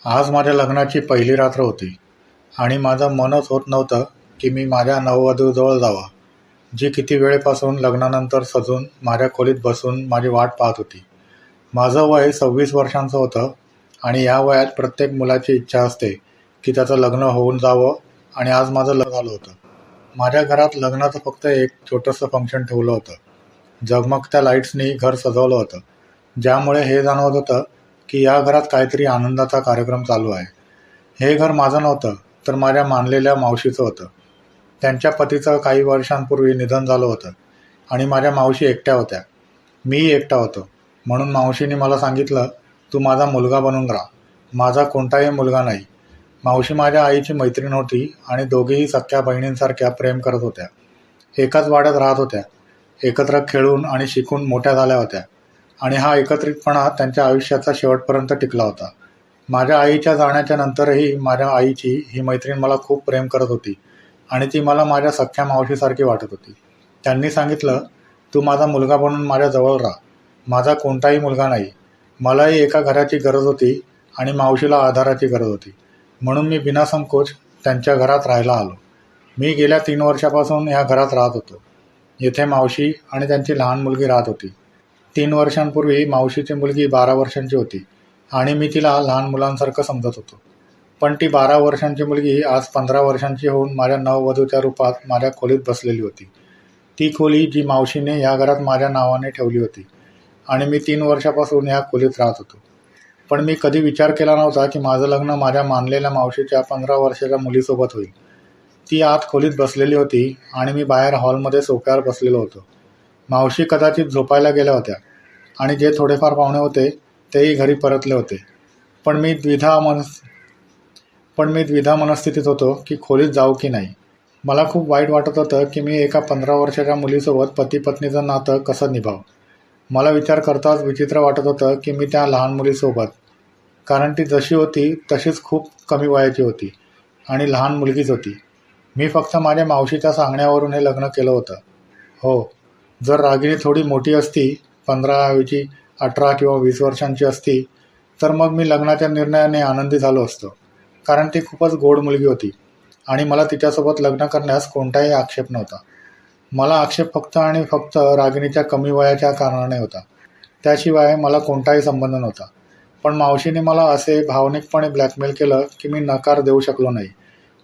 आज माझ्या लग्नाची पहिली रात्र होती आणि माझं मनच होत नव्हतं की मी माझ्या नववधूजवळ जावं, जी किती वेळेपासून लग्नानंतर सजून माझ्या खोलीत बसून माझी वाट पाहत होती. माझं वय 26 वर्षांचं होतं आणि या वयात प्रत्येक मुलाची इच्छा असते की त्याचं लग्न होऊन जावं आणि आज माझं लग्न झालं होतं. माझ्या घरात लग्नाचं फक्त एक छोटंसं फंक्शन ठेवलं होतं. झगमगत्या लाईट्सनी घर सजवलं होतं, ज्यामुळे हे जाणवत होतं की या घरात काहीतरी आनंदाचा कार्यक्रम चालू आहे. हे घर माझं नव्हतं, तर माझ्या मानलेल्या मावशीचं होतं. त्यांच्या पतीचं काही वर्षांपूर्वी निधन झालं होतं आणि माझ्या मावशी एकट्या होत्या. मीही एकटा होतो. म्हणून मावशीने मला सांगितलं, तू माझा मुलगा बनून राहा. माझा कोणताही मुलगा नाही. मावशी माझ्या आईची मैत्रीण होती आणि दोघेही सख्ख्या बहिणींसारख्या प्रेम करत होत्या. एकाच वाड्यात राहत होत्या. एकत्र खेळून आणि शिकून मोठ्या झाल्या होत्या आणि हा एकत्रितपणा त्यांच्या आयुष्याचा शेवटपर्यंत टिकला होता. माझ्या आईच्या जाण्याच्या नंतरही माझ्या आईची ही मैत्रीण मला खूप प्रेम करत होती आणि ती मला माझ्या सख्ख्या मावशीसारखी वाटत होती. त्यांनी सांगितलं, तू माझा मुलगा बनून माझ्या जवळ राहा. माझा कोणताही मुलगा नाही. मलाही एका घराची गरज होती आणि मावशीला आधाराची गरज होती. म्हणून मी बिनासंकोच त्यांच्या घरात राहायला आलो. मी गेल्या 3 वर्षापासून या घरात राहत होतो. येथे मावशी आणि त्यांची लहान मुलगी राहत होती. 3 वर्षांपूर्वी मावशीची मुलगी 12 वर्षांची होती आणि मी तिला लहान मुलांसारखं समजत होतो. पण ती 12 वर्षांची मुलगी आज 15 वर्षांची होऊन माझ्या नववधूच्या रूपात माझ्या खोलीत बसलेली होती. ती खोली जी मावशीने या घरात माझ्या नावाने ठेवली होती आणि मी 3 वर्षापासून या खोलीत राहत होतो. पण मी कधी विचार केला नव्हता की माझं लग्न माझ्या मानलेल्या मावशीच्या 15 वर्षाच्या मुलीसोबत होईल. ती आत खोलीत बसलेली होती आणि मी बाहेर हॉलमध्ये सोफ्यावर बसलेलो होतो. मावशी कदाचित झोपायला गेल्या होत्या आणि जे थोडेफार पाहुणे होते तेही घरी परतले होते. पण मी द्विधा मनस्थितीत होतो की खोलीत जाऊ की नाही. मला खूप वाईट वाटत होतं की मी एका 15 वर्षाच्या मुलीसोबत पती पत्नीचं नातं कसं निभावं. मला विचार करताच विचित्र वाटत होतं की मी त्या लहान मुलीसोबत, कारण ती जशी होती तशीच खूप कमी वयाची होती आणि लहान मुलगीच होती. मी फक्त माझ्या मावशीच्या सांगण्यावरून हे लग्न केलं होतं. हो, जर रागिनी थोडी मोठी असती, 15 ऐवजी 18 किंवा 20 वर्षांची असती, तर मग मी लग्नाच्या निर्णयाने आनंदी झालो असतो, कारण ती खूपच गोड मुलगी होती आणि मला तिच्यासोबत लग्न करण्यास कोणताही आक्षेप नव्हता. मला आक्षेप फक्त आणि फक्त रागिनीच्या कमी वयाच्या कारणाने होता. त्याशिवाय मला कोणताही संबंध नव्हता. पण मावशीने मला असे भावनिकपणे ब्लॅकमेल केलं की मी नकार देऊ शकलो नाही.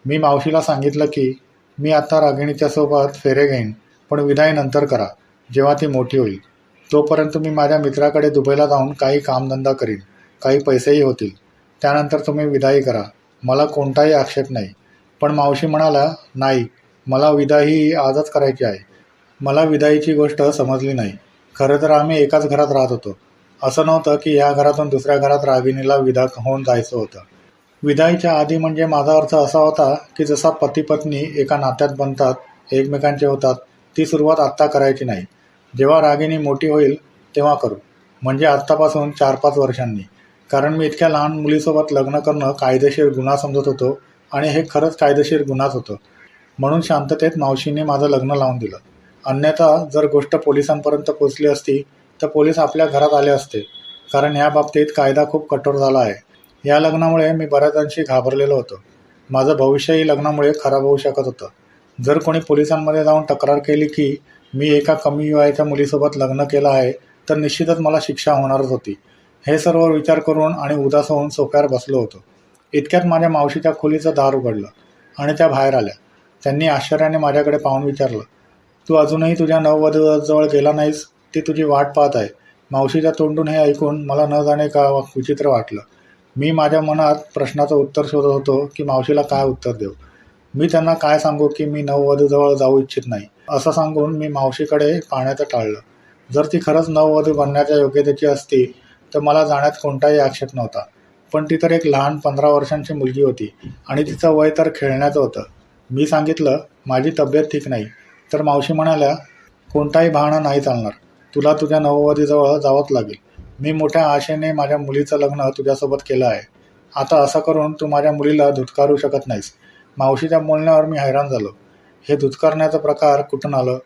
मी मावशीला सांगितलं की मी आता रागिणीच्या सोबत फेरे घेईन, पण विदाई नंतर करा, जेव्हा ती मोठी होईल. तोपर्यंत मी माझ्या मित्राकडे दुबईला जाऊन काही कामधंदा करीन, काही पैसेही होतील. त्यानंतर तुम्ही विदाई करा, मला कोणताही आक्षेप नाही. पण मावशी म्हणाल्या, नाही, मला विदाई आजच करायची आहे. मला विदाईची गोष्ट समजली नाही. खरं तर आम्ही एकाच घरात राहत होतो. असं नव्हतं की या घरातून दुसऱ्या घरात रागिणीला विदा होऊन जायचं होतं. विदाईच्या आधी म्हणजे माझा अर्थ असा होता की जसा पती पत्नी एका नात्यात बनतात, एकमेकांचे होतात, ती सुरुवात आत्ता करायची नाही. जेव्हा रागिणी मोठी होईल तेव्हा करू, म्हणजे आत्तापासून 4-5 वर्षांनी. कारण मी इतक्या लहान मुलीसोबत लग्न करणं कायदेशीर गुन्हा समजत होतो आणि हे खरंच कायदेशीर गुन्हाच होतं. म्हणून शांततेत मावशीने माझं लग्न लावून दिलं. अन्यथा जर गोष्ट पोलिसांपर्यंत पोचली असती तर पोलीस आपल्या घरात आले असते, कारण या बाबतीत कायदा खूप कठोर झाला आहे. या लग्नामुळे मी बऱ्याच अंशी घाबरलेलो होतो. माझं भविष्यही लग्नामुळे खराब होऊ शकत होतं. जर कोणी पोलिसांमध्ये जाऊन तक्रार केली की मी एका कमी वयाच्या मुलीसोबत लग्न केलं आहे, तर निश्चितच मला शिक्षा होणारच होती. हे सर्व विचार करून आणि उदास होऊन सोफ्यावर बसलो होतो. इतक्यात माझ्या मावशीच्या खोलीचं दार उघडलं आणि त्या बाहेर आल्या. त्यांनी आश्चर्याने माझ्याकडे पाहून विचारलं, तू अजूनही तुझ्या नववधूजवळ गेला नाहीस? ती तुझी वाट पाहत आहे. मावशीच्या तोंडून हे ऐकून मला न जाणे का विचित्र वाटलं. मी माझ्या मनात प्रश्नाचं उत्तर शोधत होतो की मावशीला काय उत्तर देऊ. मी त्यांना काय सांगू की मी नववधूजवळ जाऊ इच्छित नाही, असं सांगून मी मावशीकडे पाहण्याचं टाळलं. जर ती खरंच नववधू बनण्याच्या योग्यतेची असती तर मला जाण्यात कोणताही आक्षेप नव्हता. पण ती तर एक लहान 15 वर्षांची मुलगी होती आणि तिचं वय तर खेळण्याचं होतं. मी सांगितलं, माझी तब्येत ठीक नाही. तर मावशी म्हणाल्या, कोणताही बहाणा नाही चालणार. तुला तुझ्या नववधूजवळ जावंच लागेल. मी मोठ्या आशेने माझ्या मुलीचं लग्न तुझ्यासोबत केलं आहे. आता असं करून तू माझ्या मुलीला धुतकारू शकत नाहीस. मावशीच्या बोलण्यावर मी हैराण झालो. हे धुतकारण्याचा प्रकार कुठून आलं?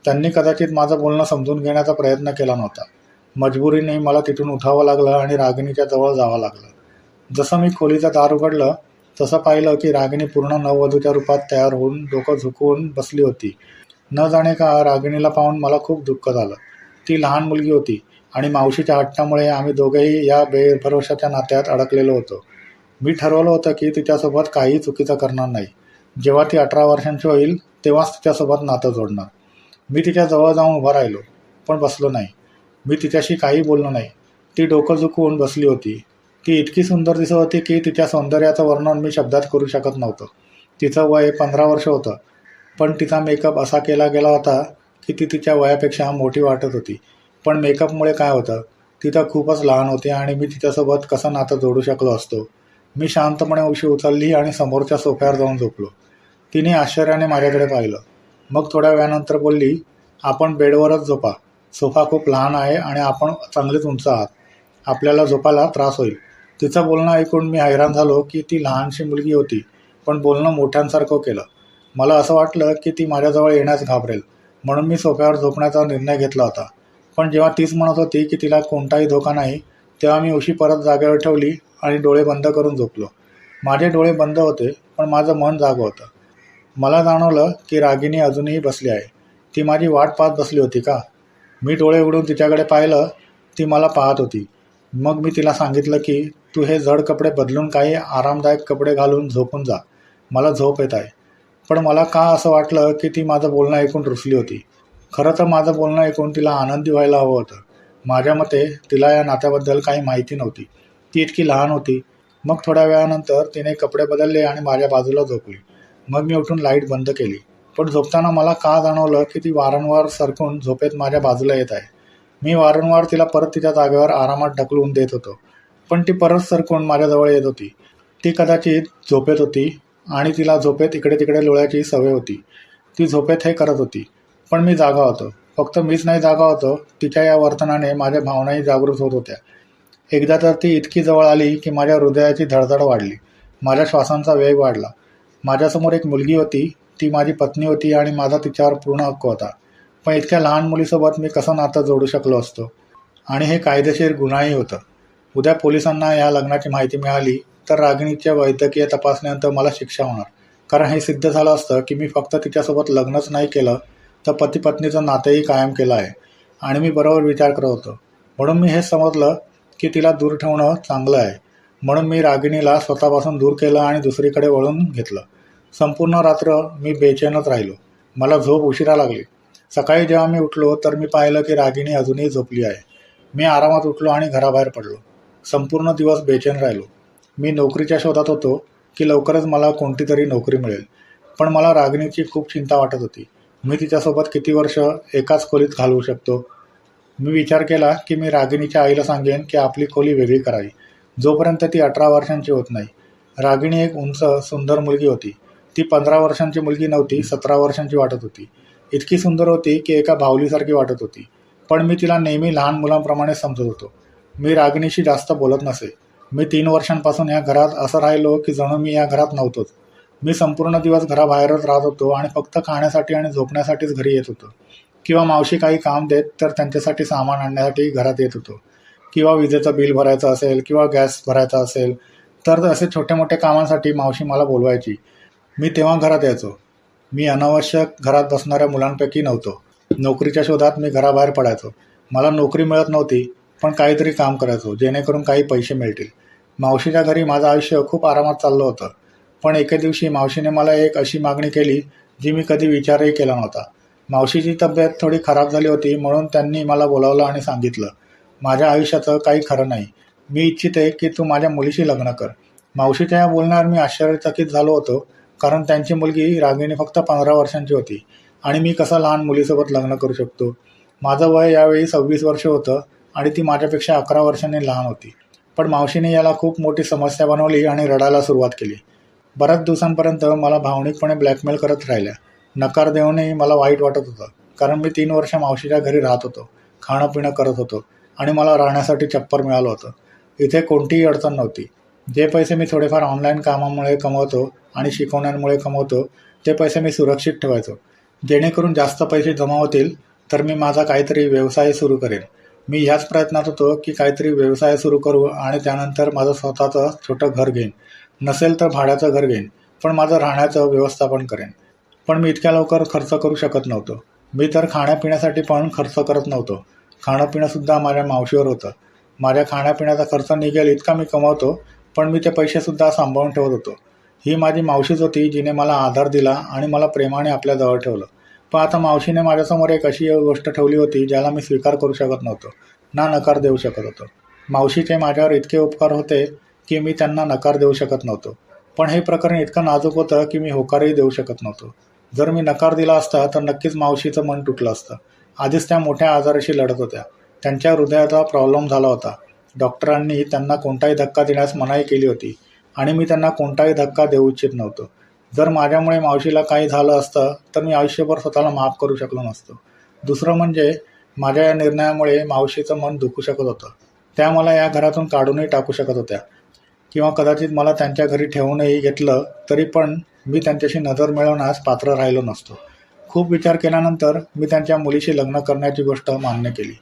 त्यांनी कदाचित माझं बोलणं समजून घेण्याचा प्रयत्न केला नव्हता. मजबुरीने मला तिथून उठावं लागलं आणि रागिणीच्या जवळ जावं लागलं. जसं मी खोलीचं दार उघडलं तसं पाहिलं की रागिणी पूर्ण नववधूच्या रूपात तयार होऊन डोकं झुकवून बसली होती. न जाणे का रागिणीला पाहून मला खूप दुःख झालं. ती लहान मुलगी होती आणि मावशीच्या हट्टामुळे आम्ही दोघेही या बेभरवशाच्या नात्यात अडकलेलो होतो. मी ठरवलं होतं की तिच्यासोबत काहीही चुकीचं करणार नाही. जेव्हा ती 18 वर्षांची होईल तेव्हाच तिच्यासोबत नातं जोडणार. मी तिच्या जवळ जाऊन उभा राहिलो, पण बसलो नाही. मी तिच्याशी काही बोललो नाही. ती डोकं झुकवून बसली होती. ती इतकी सुंदर दिसत होती की तिच्या सौंदर्याचं वर्णन मी शब्दात करू शकत नव्हतं. तिचं वय 15 वर्ष होतं, पण तिचा मेकअप असा केला गेला होता की ती तिच्या वयापेक्षा मोठी वाटत होती. पण मेकअपमुळे काय होतं, ती तर खूपच लहान होती आणि मी तिच्यासोबत कसं नातं जोडू शकलो असतो. मी शांतपणे उशी उचलली आणि समोरच्या सोफ्यावर जाऊन झोपलो. तिने आश्चर्याने माझ्याकडे पाहिलं. मग थोड्या वेळानंतर बोलली, आपण बेडवरच झोपा. सोफा खूप लहान आहे आणि आपण चांगलेच उंच आहात. आपल्याला झोपायला त्रास होईल. तिचं बोलणं ऐकून मी हैराण झालो की ती लहानशी मुलगी होती, पण बोलणं मोठ्यांसारखं केलं. मला असं वाटलं की ती माझ्याजवळ येण्यास घाबरेल, म्हणून मी सोफ्यावर झोपण्याचा निर्णय घेतला होता. पण जेव्हा तीच म्हणत होती की तिला कोणताही धोका नाही, तेव्हा मी उशी परत जागेवर ठेवली आणि डोळे बंद करून झोपलो. माझे डोळे बंद होते, पण माझं मन जागं होतं. मला जाणवलं की रागिणी अजूनही बसली आहे. ती माझी वाट पाहत बसली होती का? मी डोळे उघडून तिच्याकडे पाहिलं. ती मला पाहत होती. मग मी तिला सांगितलं की तू हे जड कपडे बदलून काही आरामदायक कपडे घालून झोपून जा. मला झोप येत आहे. पण मला का असं वाटलं की ती माझं बोलणं ऐकून रुसली होती. खरं तर माझं बोलणं ऐकून तिला आनंदी व्हायला हवं होतं. माझ्या मते तिला या नात्याबद्दल काही माहिती नव्हती. ती इतकी लहान होती. मग थोड्या वेळानंतर तिने कपडे बदलले आणि माझ्या बाजूला झोपली. मग मी उठून लाईट बंद केली. पण झोपताना मला का जाणवलं की ती वारंवार सरकून झोपेत माझ्या बाजूला येत आहे. मी वारंवार तिला परत तिच्या जागेवर आरामात ढकलून देत होतो, पण ती परत सरकून माझ्याजवळ येत होती. ती कदाचित झोपेत होती आणि तिला झोपेत इकडे तिकडे लोळायची सवय होती. ती झोपेत हे करत होती, पण मी जागा होतो. फक्त मीच नाही जागा होतो, तिच्या या वर्तनाने माझ्या भावनाही जागृत होत होत्या. एकदा तर ती इतकी जवळ आली की माझ्या हृदयाची धडधड वाढली. माझ्या श्वासांचा वेग वाढला. माझ्यासमोर एक मुलगी होती. ती माझी पत्नी होती आणि माझा तिच्यावर पूर्ण हक्क होता. पण इतक्या लहान मुलीसोबत मी कसं नातं जोडू शकलो असतो? आणि हे कायदेशीर गुन्हाही होतं. उद्या पोलिसांना या लग्नाची माहिती मिळाली तर रागिणीच्या वैद्यकीय तपासणीनंतर मला शिक्षा होणार. कारण हे सिद्ध झालं असतं की मी फक्त तिच्यासोबत लग्नच नाही केलं, तर पती पत्नीचं नातेही कायम केलं आहे. आणि मी बरोबर विचार करत होतो. म्हणून मी हे समजलं की तिला दूर ठेवणं चांगलं आहे. म्हणून मी रागिणीला स्वतःपासून दूर केलं आणि दुसरीकडे वळून घेतलं. संपूर्ण रात्र मी बेचैनच राहिलो. मला झोप उशिरा लागली. सकाळी जेव्हा मी उठलो तर मी पाहिलं की रागिणी अजूनही झोपली आहे. मी आरामात उठलो आणि घराबाहेर पडलो. संपूर्ण दिवस बेचैन राहिलो. मी नोकरीच्या शोधात होतो की लवकरच मला कोणती तरी नोकरी मिळेल. पण मला रागिणीची खूप चिंता वाटत होती. मी तिच्यासोबत किती वर्ष एकाच खोलीत घालवू शकतो? मी विचार केला की मी रागिणीच्या आईला सांगेन की आपली खोली वेगळी करावी, जोपर्यंत ती 18 वर्षांची होत नाही. रागिणी एक उंच, सुंदर मुलगी होती. ती 15 वर्षांची मुलगी नव्हती, 17 वर्षांची वाटत होती. इतकी सुंदर होती की एका बाहुलीसारखी वाटत होती. पण मी तिला नेहमी लहान मुलांप्रमाणे समजत होतो. मी रागिणीशी जास्त बोलत नसे. मी 3 वर्षांपासून या घरात असं राहिलो की जणू मी या घरात नव्हतोच. मी संपूर्ण दिवस घराबाहेरच राहत होतो आणि फक्त खाण्यासाठी आणि झोपण्यासाठीच घरी येत होतो. किंवा मावशी काही काम देत तर त्यांच्यासाठी सामान आणण्यासाठी घरात येत होतो. किंवा विजेचं बिल भरायचं असेल किंवा गॅस भरायचा असेल तर असे छोटे मोठे कामांसाठी मावशी मला बोलवायची. मी तेव्हा घरात यायचो. मी अनावश्यक घरात बसणाऱ्या मुलांपैकी नव्हतो. नोकरीच्या शोधात मी घराबाहेर पडायचो. मला नोकरी मिळत नव्हती, पण काहीतरी काम करायचो जेणेकरून काही पैसे मिळतील. मावशीच्या घरी माझं आयुष्य खूप आरामात चाललं होतं. पण एके दिवशी मावशीने मला एक अशी मागणी केली जी मी कधी विचारही केला नव्हता. मावशीची तब्येत थोडी खराब झाली होती, म्हणून त्यांनी मला बोलावलं आणि सांगितलं, माझ्या आयुष्याचं काही खरं नाही. मी इच्छिते की तू माझ्या मुलीशी लग्न कर. मावशीच्या या बोलण्यावर मी आश्चर्यचकित झालो होतो, कारण त्यांची मुलगी रागिणी फक्त 15 वर्षांची होती आणि मी कसं लहान मुलीसोबत लग्न करू शकतो? माझं वय यावेळी 26 वर्ष होतं आणि ती माझ्यापेक्षा 11 वर्षांनी लहान होती. पण मावशीने याला खूप मोठी समस्या बनवली आणि रडायला सुरुवात केली. बऱ्याच दिवसांपर्यंत मला भावनिकपणे ब्लॅकमेल करत राहिल्या. नकार देऊनही मला वाईट वाटत होतं, कारण मी 3 वर्ष मावशीच्या घरी राहत होतो, खाणं पिणं करत होतो आणि मला राहण्यासाठी छप्पर मिळालं होतं. इथे कोणतीही अडचण नव्हती. जे पैसे मी थोडेफार ऑनलाईन कामामुळे कमवतो आणि शिकवण्यांमुळे कमवतो ते पैसे मी सुरक्षित ठेवायचो, जेणेकरून जास्त पैसे जमा होतील तर मी माझा काहीतरी व्यवसाय सुरू करेन. मी ह्याच प्रयत्नात होतो की काहीतरी व्यवसाय सुरू करू आणि त्यानंतर माझं स्वतःचं छोटं घर घेईन. नसेल तर भाड्याचं घर घेईन, पण माझं राहण्याचं व्यवस्थापन करेन. पण मी इतक्या लवकर खर्च करू शकत नव्हतो. मी तर खाण्यापिण्यासाठी पण खर्च करत नव्हतो. खाणंपिणंसुद्धा माझ्या मावशीवर होतं. माझ्या खाण्यापिण्याचा खर्च निघेल इतका मी कमवतो, पण मी ते पैसेसुद्धा सांभाळून ठेवत होतो. ही माझी मावशीच होती जिने मला आधार दिला आणि मला प्रेमाने आपल्याजवळ ठेवलं. पण आता मावशीने माझ्यासमोर एक अशी गोष्ट ठेवली होती ज्याला मी स्वीकार करू शकत नव्हतो, ना नकार देऊ शकत होतो. मावशीचे माझ्यावर इतके उपकार होते की मी त्यांना नकार देऊ शकत नव्हतो. पण हे प्रकरण इतकं नाजूक होतं की मी होकारही देऊ शकत नव्हतो. जर मी नकार दिला असता तर नक्कीच मावशीचं मन तुटलं असतं. आधीच त्या मोठ्या आजाराशी लढत होत्या. त्यांच्या हृदयाचा प्रॉब्लेम झाला होता. डॉक्टरांनी त्यांना कोणताही धक्का देण्यास मनाई केली होती आणि मी त्यांना कोणताही धक्का देऊ इच्छित नव्हतो. जर माझ्यामुळे मावशीला काही झालं असतं तर मी आयुष्यभर स्वतःला माफ करू शकलो नसतो. दुसरं म्हणजे माझ्या या निर्णयामुळे मावशीचं मन दुखू शकत होतं. त्या मला या घरातून काढूनही टाकू शकत होत्या किंवा कदाचित मला त्यांच्या घरी ठेवूनही घेतलं तरी पण मी त्यांच्याशी नजर मिळवण्यास पात्र राहिलो नसतो. खूप विचार केल्यानंतर मी त्यांच्या मुलीशी लग्न करण्याची गोष्ट मान्य केली.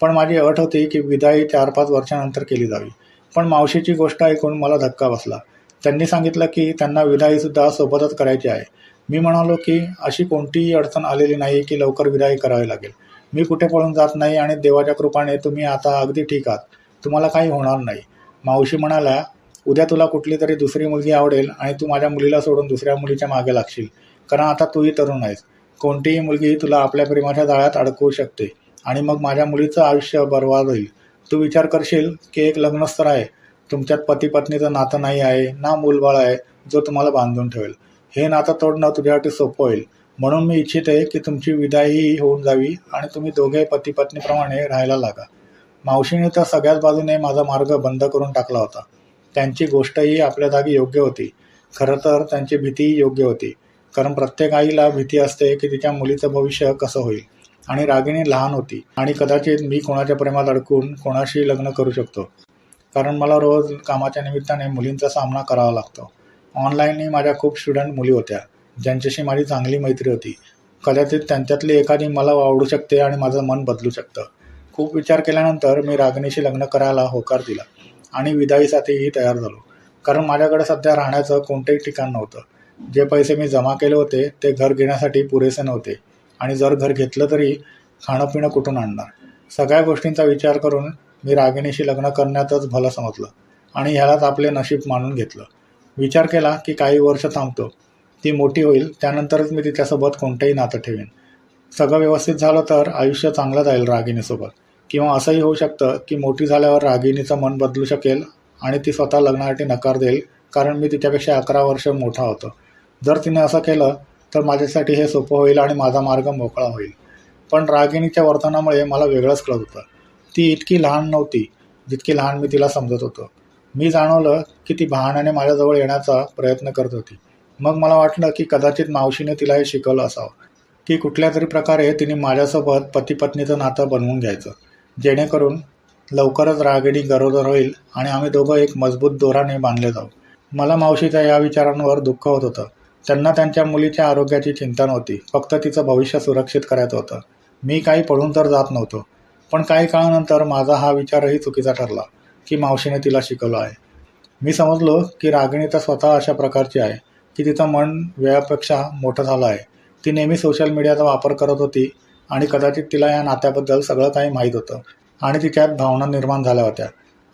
पण माझी अट होती की विदाई 4-5 वर्षानंतर केली जावी. पण मावशीची गोष्ट ऐकून मला धक्का बसला. त्यांनी सांगितलं की त्यांना विदाईसुद्धा सोबतच करायची आहे. मी म्हणालो की अशी कोणतीही अडचण आलेली नाही की लवकर विदाई करावी लागेल. मी कुठे पळून जात नाही आणि देवाच्या कृपाने तुम्ही आता अगदी ठीक आहात. तुम्हाला काही होणार नाही. मावशी म्हणाल्या, उद्या तुला कुठली तरी दुसरी मुलगी आवडेल आणि तू माझ्या मुलीला सोडून दुसऱ्या मुलीच्या मागे लागशील. कारण आता तूही तरुण आहेस. कोणतीही मुलगी तुला आपल्या प्रेमाच्या जाळ्यात अडकवू शकते आणि मग माझ्या मुलीचं आयुष्य बरबाद होईल. तू विचार करशील की एक लग्नस्तर आहे. तुमच्यात पती पत्नीचं नातं नाही आहे, ना मूलबाळ आहे जो तुम्हाला बांधून ठेवेल. हे नातं तोडणं तुझ्यासाठी सोपं होईल. म्हणून मी इच्छिते की तुमची विदाईही होऊन जावी आणि तुम्ही दोघे पती पत्नीप्रमाणे राहायला लागा. मावशीने तर सगळ्याच बाजूने माझा मार्ग बंद करून टाकला होता. त्यांची गोष्टही आपल्या जागी योग्य होती. खरं तर त्यांची भीतीही योग्य होती. कारण प्रत्येक आईला भीती असते की तिच्या मुलीचं भविष्य कसं होईल. आणि रागिणी लहान होती आणि कदाचित मी कोणाच्या प्रेमात अडकून कोणाशी लग्न करू शकतो. कारण मला रोज कामाच्या निमित्ताने मुलींचा सामना करावा लागतो. ऑनलाईनही माझ्या खूप स्टुडंट मुली होत्या ज्यांच्याशी माझी चांगली मैत्री होती. कदाचित त्यांच्यातली एखादी मला आवडू शकते आणि माझं मन बदलू शकतं. खूप विचार केल्यानंतर मी रागिणीशी लग्न करायला होकार दिला आणि विदाईसाठीही तयार झालो. कारण माझ्याकडे सध्या राहण्याचं कोणतंही ठिकाण नव्हतं. जे पैसे मी जमा केले होते ते घर घेण्यासाठी पुरेसे नव्हते आणि जर घर घेतलं तरी खाणं पिणं कुठून आणणार. सगळ्या गोष्टींचा विचार करून मी रागिणीशी लग्न करण्यातच भलं समजलं आणि ह्यालाच आपले नशीब मानून घेतलं. विचार केला की काही वर्ष थांबतो. ती मोठी होईल त्यानंतरच मी तिच्यासोबत कोणतंही नातं ठेवेन. सगळं व्यवस्थित झालं तर आयुष्य चांगलं जाईल रागिणीसोबत. किंवा असंही होऊ शकतं की मोठी झाल्यावर रागिणीचं मन बदलू शकेल आणि ती स्वतः लग्नासाठी नकार देईल कारण मी तिच्यापेक्षा 11 वर्ष मोठा होतो. जर तिने असं केलं तर माझ्यासाठी हे सोपं होईल आणि माझा मार्ग मोकळा होईल. पण रागिणीच्या वर्तनामुळे मला वेगळंच कळत होतं. ती इतकी लहान नव्हती जितकी लहान मी तिला समजत होतो. मी जाणवलं की ती बहाण्याने माझ्याजवळ येण्याचा प्रयत्न करत होती. मग मला वाटलं की कदाचित मावशीने तिला हे शिकवलं असावं की कुठल्या तरी प्रकारे तिने माझ्यासोबत पती पत्नीचं नातं बनवून घ्यायचं, जेणेकरून लवकरच रागिणी गरोदर होईल आणि आम्ही दोघं एक मजबूत दोराने बांधले जाऊ. मला मावशीच्या या विचारांवर दुःख होत होतं. त्यांना त्यांच्या मुलीच्या आरोग्याची चिंता नव्हती, फक्त तिचं भविष्य सुरक्षित करायचं होतं. मी काही पळून तर जात नव्हतो. पण काही काळानंतर माझा हा विचारही चुकीचा ठरला की मावशीने तिला शिकवलं आहे. मी समजलो की रागिणी तर स्वतः अशा प्रकारची आहे की तिचं मन वेळापेक्षा मोठं झालं आहे. ती नेहमी सोशल मीडियाचा वापर करत होती आणि कदाचित तिला या नात्याबद्दल सगळं काही माहीत होतं आणि तिच्यात भावना निर्माण झाल्या होत्या.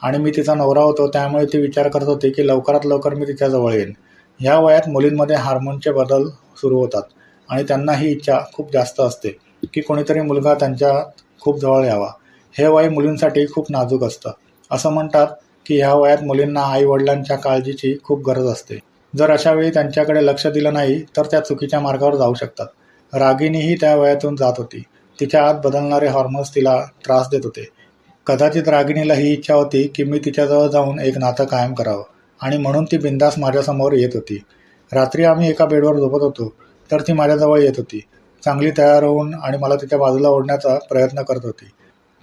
आणि मी तिचा नवरा होतो त्यामुळे ती विचार करत होती की लवकरात लवकर मी तिच्याजवळ येईन. ह्या वयात मुलींमध्ये हार्मोनचे बदल सुरू होतात आणि त्यांना ही इच्छा खूप जास्त असते की कोणीतरी मुलगा त्यांच्या खूप जवळ यावा. हे वय मुलींसाठी खूप नाजूक असतं. असं म्हणतात की ह्या वयात मुलींना आईवडिलांच्या काळजीची खूप गरज असते. जर अशा वेळी त्यांच्याकडे लक्ष दिलं नाही तर त्या चुकीच्या मार्गावर जाऊ शकतात. रागिणीही त्या वयातून जात होती. तिच्या आत बदलणारे हॉर्मोन्स तिला त्रास देत होते. कदाचित रागिणीला ही इच्छा होती की मी तिच्याजवळ जाऊन एक नातं कायम करावं आणि म्हणून ती बिनधास्त माझ्यासमोर येत होती. रात्री आम्ही एका बेडवर झोपत होतो तर ती माझ्याजवळ येत होती, चांगली तयार होऊन, आणि मला तिच्या बाजूला ओढण्याचा प्रयत्न करत होती.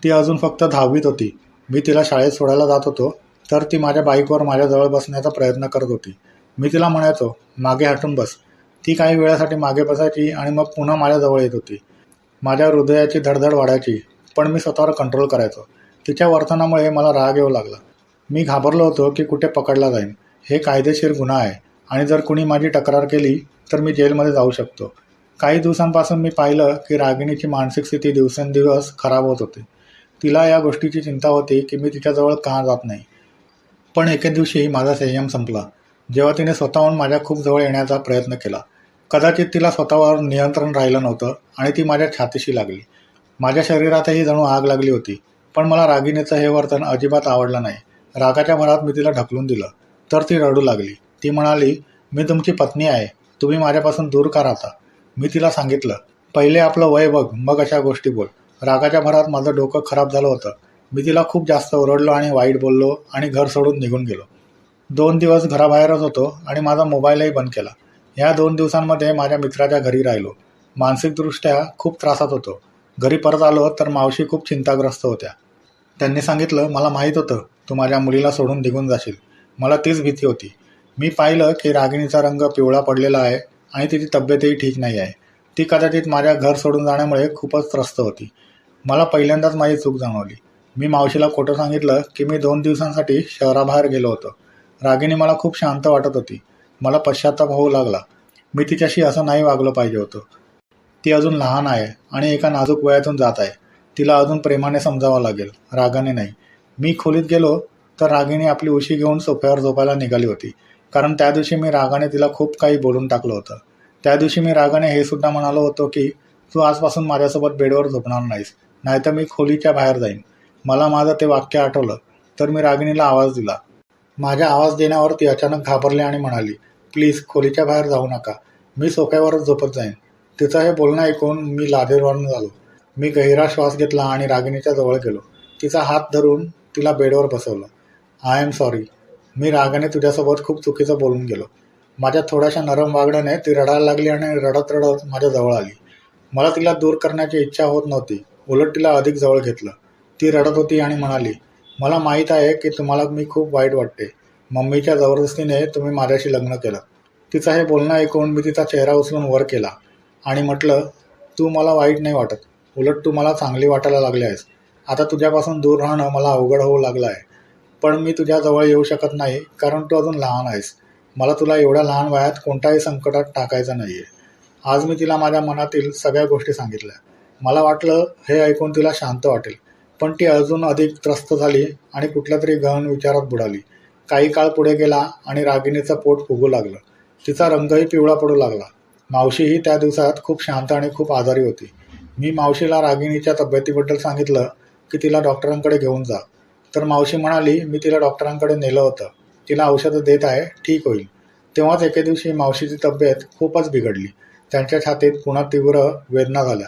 ती अजून फक्त 10वीत होती. मी तिला शाळेत सोडायला जात होतो तर ती माझ्या बाईकवर माझ्याजवळ बसण्याचा प्रयत्न करत होती. मी तिला म्हणायचो, मागे हटून बस. ती काही वेळासाठी मागे बसायची आणि मग पुन्हा माझ्याजवळ येत होती. माझ्या हृदयाची धडधड वाढायची, पण मी स्वतःवर कंट्रोल करायचो. तिच्या वर्तनामुळे मला राग येऊ लागला. मी घाबरलो होतो की कुठे पकडला जाईन. हे कायदेशीर गुन्हा आहे आणि जर कुणी माझी तक्रार केली तर मी जेलमध्ये जाऊ शकतो. काही दिवसांपासून मी पाहिलं की रागिणीची मानसिक स्थिती दिवसेंदिवस खराब होत होती. तिला या गोष्टीची चिंता होती की मी तिच्याजवळ का जात नाही. पण एके दिवशी माझा संयम संपला जेव्हा तिने स्वतःहून माझ्या खूप जवळ येण्याचा प्रयत्न केला. कदाचित तिला स्वतःवर नियंत्रण राहिलं नव्हतं आणि ती माझ्या छातीशी लागली. माझ्या शरीरातही जणू आग लागली होती. पण मला रागिणीचं हे वर्तन अजिबात आवडलं नाही. रागाच्या भरात मी तिला ढकलून दिलं तर ती रडू लागली. ती म्हणाली, मी तुमची पत्नी आहे, तुम्ही माझ्यापासून दूर का राहता? मी तिला सांगितलं, पहिले आपलं वय बघ, मग अशा गोष्टी बोल. रागाच्या भरात माझं डोकं खराब झालं होतं. मी तिला खूप जास्त ओरडलो आणि वाईट बोललो आणि घर सोडून निघून गेलो. 2 दिवस घराबाहेरच होतो आणि माझा मोबाईलही बंद केला. या 2 दिवसांमध्ये माझ्या मित्राच्या घरी राहिलो. मानसिकदृष्ट्या खूप त्रासात होतो. घरी परत आलो तर मावशी खूप चिंताग्रस्त होत्या. त्यांनी सांगितलं, मला माहीत होतं तू माझ्या मुलीला सोडून निघून जाशील. मला तीच भीती होती. मी पाहिलं की रागिणीचा रंग पिवळा पडलेला आहे आणि तिची तब्येतही ठीक नाही आहे. ती कदाचित माझ्या घर सोडून जाण्यामुळे खूपच त्रस्त होती. मला पहिल्यांदाच माझी चूक जाणवली. मी मावशीला खोटं सांगितलं की मी 2 दिवसांसाठी शहराबाहेर गेलो होतो. रागिणी मला खूप शांत वाटत होती. मला पश्चाताप होऊ लागला. मी तिच्याशी असं नाही वागलं पाहिजे होतं. ती अजून लहान आहे आणि एका नाजूक वयातून जात आहे. तिला अजून प्रेमाने समजावं लागेल, रागाने नाही. मी खोलीत गेलो तर रागिणी आपली उशी घेऊन सोफ्यावर झोपायला निघाली होती. कारण त्या दिवशी मी रागाने तिला खूप काही बोलून टाकलं होतं. त्या दिवशी मी रागाने हे सुद्धा म्हणालो होतो की तू आजपासून माझ्यासोबत बेडवर झोपणार नाहीस, नाहीतर मी खोलीच्या बाहेर जाईन. मला माझं ते वाक्य आठवलं तर मी रागिणीला आवाज दिला. माझ्या आवाज देण्यावर ती अचानक घाबरली आणि म्हणाली, प्लीज खोलीच्या बाहेर जाऊ नका, मी सोफ्यावरच झोपत जाईन. तिचं हे बोलणं ऐकून मी लाधेरवाण झालो. मी गहिरा श्वास घेतला आणि रागिणीच्या जवळ गेलो. तिचा हात धरून तिला बेडवर बसवलं. आय एम सॉरी, मी रागाने तुझ्यासोबत खूप चुकीचं बोलून गेलो. माझ्या थोड्याशा नरम वागण्याने ती रडायला लागली आणि रडत रडत माझ्या जवळ आली. मला तिला दूर करण्याची इच्छा होत नव्हती, उलट तिला अधिक जवळ घेतलं. ती रडत होती आणि म्हणाली, मला माहीत आहे की तुम्हाला मी खूप वाईट वाटते. मम्मीच्या जबरदस्तीने तुम्ही माझ्याशी लग्न केलं. तिचं हे बोलणं ऐकून मी तिचा चेहरा उचलून वर केला आणि म्हटलं, तू मला वाईट नाही वाटत, उलट तू मला चांगली वाटायला लागली आहेस. आता तुझ्यापासून दूर राहणं मला अवघड होऊ लागलं आहे. पण मी तुझ्या जवळ येऊ शकत नाही कारण तू अजून लहान आहेस. मला तुला एवढ्या लहान वयात कोणत्याही संकटात टाकायचं नाही आहे. आज मी तिला माझ्या मनातील सगळ्या गोष्टी सांगितल्या. मला वाटलं हे ऐकून तिला शांत वाटेल. पण ती अजून अधिक त्रस्त झाली आणि कुठल्या तरी गहन विचारात बुडाली. काही काळ पुढे गेला आणि रागिणीचं पोट फुगू लागलं. तिचा रंगही पिवळा पडू लागला. मावशीही त्या दिवसात खूप शांत आणि खूप आजारी होती. मी मावशीला रागिणीच्या तब्येतीबद्दल सांगितलं की तिला डॉक्टरांकडे घेऊन जा. तर मावशी म्हणाली, मी तिला डॉक्टरांकडे नेलं होतं, तिला औषधं देत आहे, ठीक होईल. तेव्हाच एके दिवशी मावशीची तब्येत खूपच बिघडली. त्यांच्या छातीत पुन्हा तीव्र वेदना झाल्या.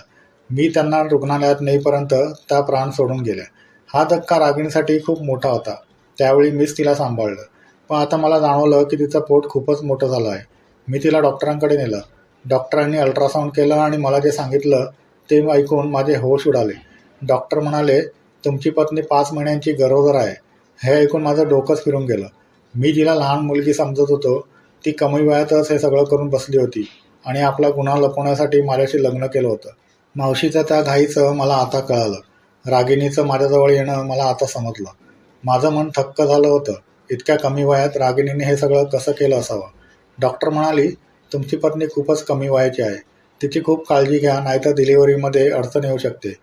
मी त्यांना रुग्णालयात नेईपर्यंत त्या प्राण सोडून गेल्या. हा धक्का रागिणीसाठी खूप मोठा होता. त्यावेळी मीच तिला सांभाळलं. पण आता मला जाणवलं की तिचं पोट खूपच मोठं झालं आहे. मी तिला डॉक्टरांकडे नेलं. डॉक्टरांनी अल्ट्रासाऊंड केलं आणि मला जे सांगितलं ते ऐकून माझे होश उडाले. डॉक्टर म्हणाले, तुमची पत्नी 5 महिन्यांची गरोदर आहे. हे ऐकून माझं डोकंच फिरून गेलं. मी जिला लहान मुलगी समजत होतो ती कमी वयातच हे सगळं करून बसली होती आणि आपला गुन्हा लपवण्यासाठी माझ्याशी लग्न केलं होतं. मावशीचं त्या घाईचं मला आता कळालं. रागिणीचं माझ्याजवळ येणं मला आता समजलं. माझं मन थक्क झालं होतं. इतक्या कमी वयात रागिणीने हे सगळं कसं केलं असावं. डॉक्टर म्हणाली, तुमची पत्नी खूपच कमी वयाची आहे. तिची खूप काळजी घ्या, नाहीतर डिलिव्हरीमध्ये अडचण येऊ शकते.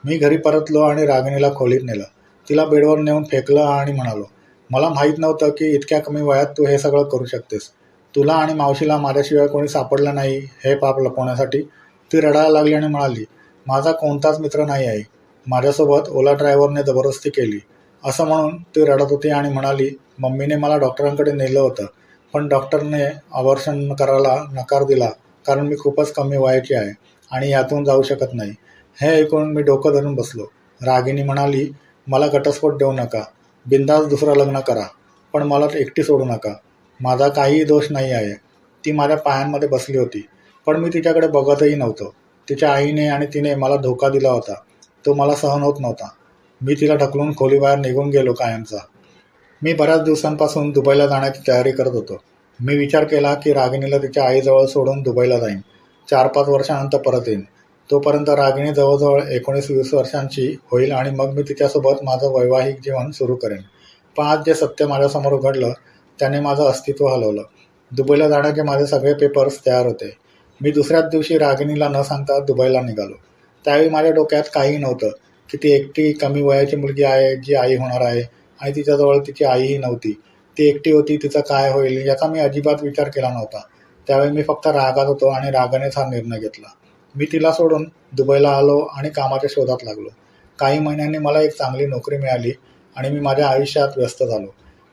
मी घरी परतलो आणि रागिणीला खोलीत नेलं. तिला बेडवर नेऊन फेकलं आणि म्हणालो, मला माहीत नव्हतं की इतक्या कमी वयात तू हे सगळं करू शकतेस. तुला आणि मावशीला माझ्याशिवाय कोणी सापडलं नाही हे पाप लपवण्यासाठी. ती रडायला लागली आणि म्हणाली, माझा कोणताच मित्र नाही आहे. माझ्यासोबत ओला ड्रायव्हरने जबरदस्ती केली. असं म्हणून ती रडत होती आणि म्हणाली, मम्मीने मला डॉक्टरांकडे नेलं होतं, पण डॉक्टरने अबॉर्शन करायला नकार दिला कारण मी खूपच कमी वयाची आहे आणि यातून जाऊ शकत नाही. हे ऐकून मी डोकं धरून बसलो. रागिणी म्हणाली, मला घटस्फोट देऊ नका, बिनधास्त दुसरं लग्न करा, पण मला एकटी सोडू नका. माझा काहीही दोष नाही आहे. ती माझ्या पायांमध्ये बसली होती, पण मी तिच्याकडे बघतही नव्हतो. तिच्या आईने आणि तिने मला धोका दिला होता. तो मला सहन होत नव्हता. मी तिला ढकलून खोलीबाहेर निघून गेलो कायमचा. मी बऱ्याच दिवसांपासून दुबईला जाण्याची तयारी करत होतो. मी विचार केला की रागिणीला तिच्या आईजवळ सोडून दुबईला जाईन. 4-5 वर्षानंतर परत येईन. तोपर्यंत रागिणी जवळजवळ 19-20 वर्षांची होईल आणि मग मी तिच्यासोबत माझं वैवाहिक जीवन सुरू करेन. पण आज जे सत्य माझ्यासमोर उघडलं त्याने माझं अस्तित्व हलवलं. दुबईला जाण्याचे माझे सगळे पेपर्स तयार होते. मी दुसऱ्याच दिवशी रागिणीला न सांगता दुबईला निघालो. त्यावेळी माझ्या डोक्यात काहीही नव्हतं की ती एकटी कमी वयाची मुलगी आहे जी आई होणार आहे आणि तिच्याजवळ तिची आईही नव्हती. ती एकटी होती, तिचं काय होईल याचा मी अजिबात विचार केला नव्हता. त्यावेळी मी फक्त रागात होतो आणि रागानेच हा निर्णय घेतला. मी तिला सोडून दुबईला आलो आणि कामाच्या शोधात लागलो. काही महिन्यांनी मला एक चांगली नोकरी मिळाली आणि मी माझ्या आयुष्यात व्यस्त झालो.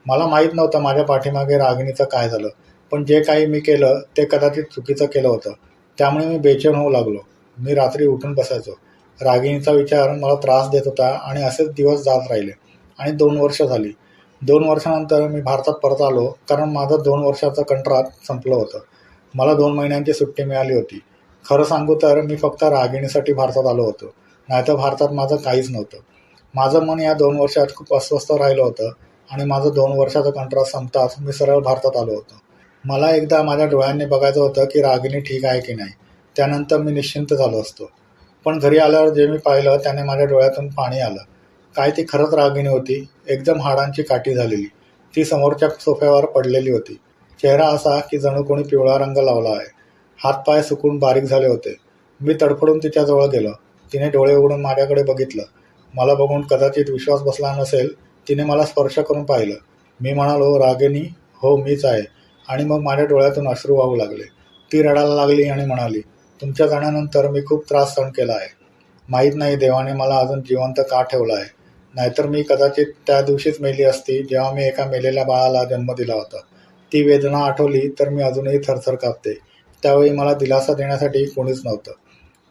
मला माहीत नव्हतं माझ्या पाठीमागे रागिणीचं काय झालं, पण जे काही मी केलं ते कदाचित चुकीचं केलं होतं. त्यामुळे मी बेचैन होऊ लागलो. मी रात्री उठून बसायचो. रागिणीचा विचार मला त्रास देत होता आणि असेच दिवस जात राहिले आणि 2 वर्ष झाली. 2 वर्षानंतर मी भारतात परत आलो कारण माझं 2 वर्षाचं कंत्राट संपलं होतं. मला 2 महिन्यांची सुट्टी मिळाली होती. खरं सांगू तर मी फक्त रागिणीसाठी भारतात आलो होतो, नाहीतर भारतात माझं काहीच नव्हतं. माझं मन या 2 वर्षात खूप अस्वस्थ राहिलं होतं आणि माझं 2 वर्षाचं कंत्राट संपताच मी सरळ भारतात आलो होतो. मला एकदा माझ्या डोळ्यांनी बघायचं होतं की रागिणी ठीक आहे की नाही. त्यानंतर मी निश्चिंत झालो असतो. पण घरी आल्यावर जे मी पाहिलं त्याने माझ्या डोळ्यातून पाणी आलं. काय ती खरंच रागिणी होती, एकदम हाडांची काठी झालेली. ती समोरच्या सोफ्यावर पडलेली होती. चेहरा असा की जणू कोणी पिवळा रंग लावला आहे. हातपाय सुकून बारीक झाले होते. मी तडफडून तिच्याजवळ गेलो. तिने डोळे उघडून माझ्याकडे बघितलं. मला बघून कदाचित विश्वास बसला नसेल. तिने मला स्पर्श करून पाहिलं. मी म्हणालो, रागिणी, हो मीच आहे. आणि मग माझ्या डोळ्यातून अश्रू वाहू लागले. ती रडायला लागली आणि म्हणाली, तुमच्या जाण्यानंतर मी खूप त्रास सहन केला आहे. माहीत नाही देवाने मला अजून जिवंत का ठेवलं आहे. नाहीतर मी कदाचित त्या दिवशीच मेली असती जेव्हा मी एका मेलेल्या बाळाला जन्म दिला होता. ती वेदना आठवली तर मी अजूनही थरथर कापते. त्यावेळी मला दिलासा देण्यासाठी कोणीच नव्हतं.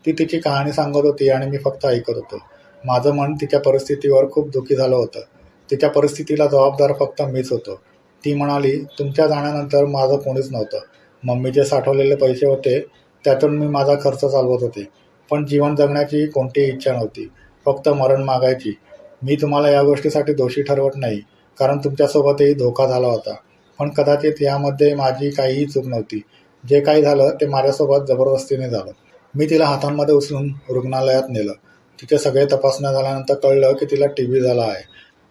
ती तिची कहाणी सांगत होती आणि मी फक्त ऐकत होतो. माझं मन तिच्या परिस्थितीवर खूप दुःखी झालं होतं. तिच्या परिस्थितीला जबाबदार फक्त मीच होतो. ती म्हणाली, तुमच्या जाण्यानंतर माझं कोणीच नव्हतं. मम्मीचे साठवलेले पैसे होते, त्यातून मी माझा खर्च चालवत होते. पण जीवन जगण्याची कोणतीही इच्छा नव्हती, फक्त मरण मागायची. मी तुम्हाला या गोष्टीसाठी दोषी ठरवत नाही, कारण तुमच्यासोबतही धोका झाला होता. पण कदाचित यामध्ये माझी काहीही चूक नव्हती. जे काही झालं ते माझ्यासोबत जबरदस्तीने झालं. मी तिला हातांमध्ये उचलून रुग्णालयात नेलं. तिचे सगळे तपासण्या झाल्यानंतर कळलं की तिला TB झाला आहे.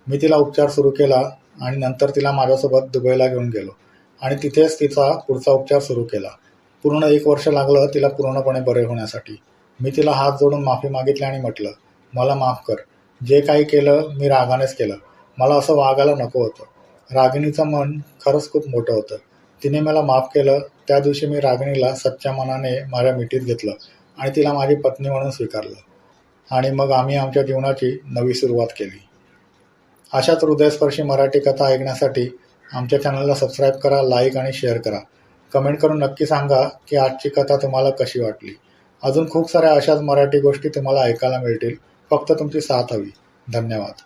मी तिला उपचार सुरू केला आणि नंतर तिला माझ्यासोबत दुबईला घेऊन गेलो आणि तिथेच तिचा पुढचा उपचार सुरू केला. पूर्ण 1 वर्ष लागलं तिला पूर्णपणे बरे होण्यासाठी. मी तिला हात जोडून माफी मागितली आणि म्हटलं, मला माफ कर. जे काही केलं मी रागानेच केलं. मला असं वागायला नको होतं. रागिणीचं मन खरंच खूप मोठं होतं. तिने मला माफ केलं. त्या दिवशी मी रागिणीला सच्च्या मनाने माझ्या मिठीत घेतलं आणि तिला माझी पत्नी म्हणून स्वीकारलं. आणि मग आम्ही आमच्या जीवनाची नवी सुरुवात केली. अशाच हृदयस्पर्शी मराठी कथा ऐकण्यासाठी आमच्या चॅनलला सबस्क्राईब करा, लाईक आणि शेअर करा. कमेंट करून नक्की सांगा की आजची कथा तुम्हाला कशी वाटली. अजून खूप साऱ्या अशाच मराठी गोष्टी तुम्हाला ऐकायला मिळतील. फक्त तुमची साथ हवी. धन्यवाद.